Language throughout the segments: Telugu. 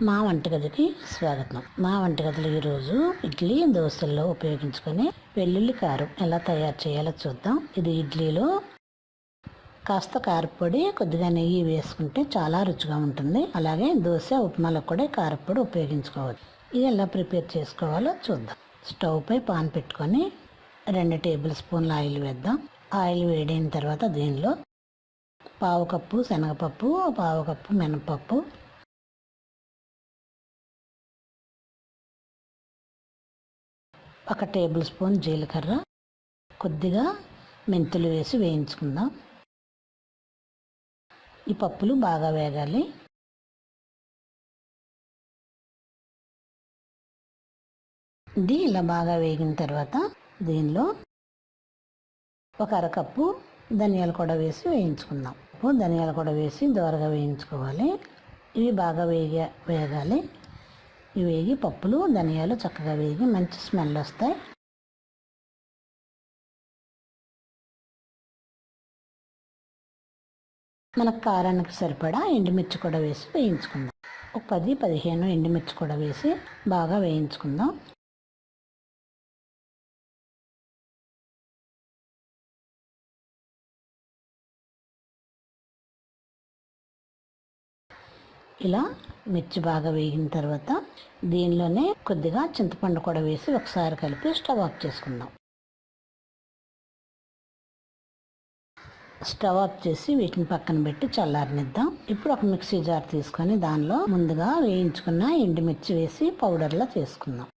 మా వంటగదికి స్వాగతం. మా వంటగదిలో ఈరోజు ఇడ్లీ దోశల్లో ఉపయోగించుకొని వెల్లుల్లి కారం ఎలా తయారు చేయాలో చూద్దాం. ఇది ఇడ్లీలో కాస్త కారపొడి కొద్దిగా నెయ్యి వేసుకుంటే చాలా రుచిగా ఉంటుంది. అలాగే దోశ ఉప్మాలో కూడా కారపొడి ఉపయోగించుకోవచ్చు. ఇది ఎలా ప్రిపేర్ చేసుకోవాలో చూద్దాం. స్టవ్ పై పాన్ పెట్టుకొని 2 టేబుల్ స్పూన్ల ఆయిల్ వేద్దాం. ఆయిల్ వేడైన తర్వాత దీనిలో పావు కప్పు శనగపప్పు, పావు కప్పు మినపప్పు, ఒక టేబుల్ స్పూన్ జీలకర్ర, కొద్దిగా మెంతులు వేసి వేయించుకుందాం. ఈ పప్పులు బాగా వేగాలి. ఇది ఇలా బాగా వేగిన తర్వాత దీనిలో ఒక అరకప్పు ధనియాలు కూడా వేసి వేయించుకుందాం. ధనియాలు కూడా వేసి దోరగా వేయించుకోవాలి. ఇవి బాగా వేగాలి. ఇవి వేగి పప్పులు ధనియాలు చక్కగా వేగి మంచి స్మెల్ వస్తాయి. మనకు కారానికి సరిపడా ఎండుమిర్చి కూడా వేసి వేయించుకుందాం. ఒక 10-15 ఎండుమిర్చి కూడా వేసి బాగా వేయించుకుందాం. ఇలా మిర్చి బాగా వేగిన తర్వాత దీనిలోనే కొద్దిగా చింతపండు కూడా వేసి ఒకసారి కలిపి స్టవ్ ఆఫ్ చేసుకుందాం. స్టవ్ ఆఫ్ చేసి వీటిని పక్కన పెట్టి చల్లారనిద్దాం. ఇప్పుడు ఒక మిక్సీ జార్ తీసుకొని దానిలో ముందుగా వేయించుకున్న ఎండుమిర్చి వేసి పౌడర్లా చేసుకుందాం.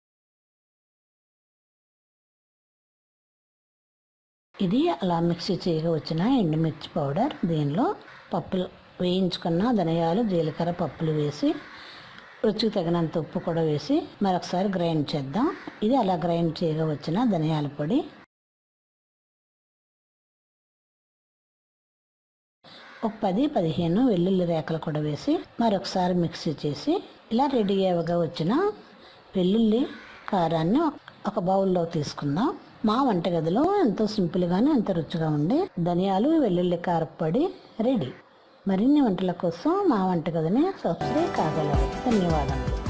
ఇది అలా మిక్సీ చేయగా వచ్చిన ఎండుమిర్చి పౌడర్ దీనిలో పప్పులు వేయించుకున్న ధనియాలు జీలకర్ర పప్పులు వేసి రుచికి తగినంత ఉప్పు కూడా వేసి మరొకసారి గ్రైండ్ చేద్దాం. ఇది అలా గ్రైండ్ చేయగా వచ్చిన ధనియాల పొడి, ఒక 10-15 వెల్లుల్లి రేకలు కూడా వేసి మరొకసారి మిక్సీ చేసి ఇలా రెడీ అవ్వగా వచ్చిన వెల్లుల్లి కారాన్ని ఒక బౌల్లో తీసుకుందాం. మా వంటగదిలో ఎంతో సింపుల్గానే ఎంతో రుచిగా ఉండే ధనియాలు వెల్లుల్లి కారపొడి రెడీ. మరిన్ని వంటల కోసం మా వంటగదిని సబ్స్క్రైబ్ కాగలరు. ధన్యవాదాలు.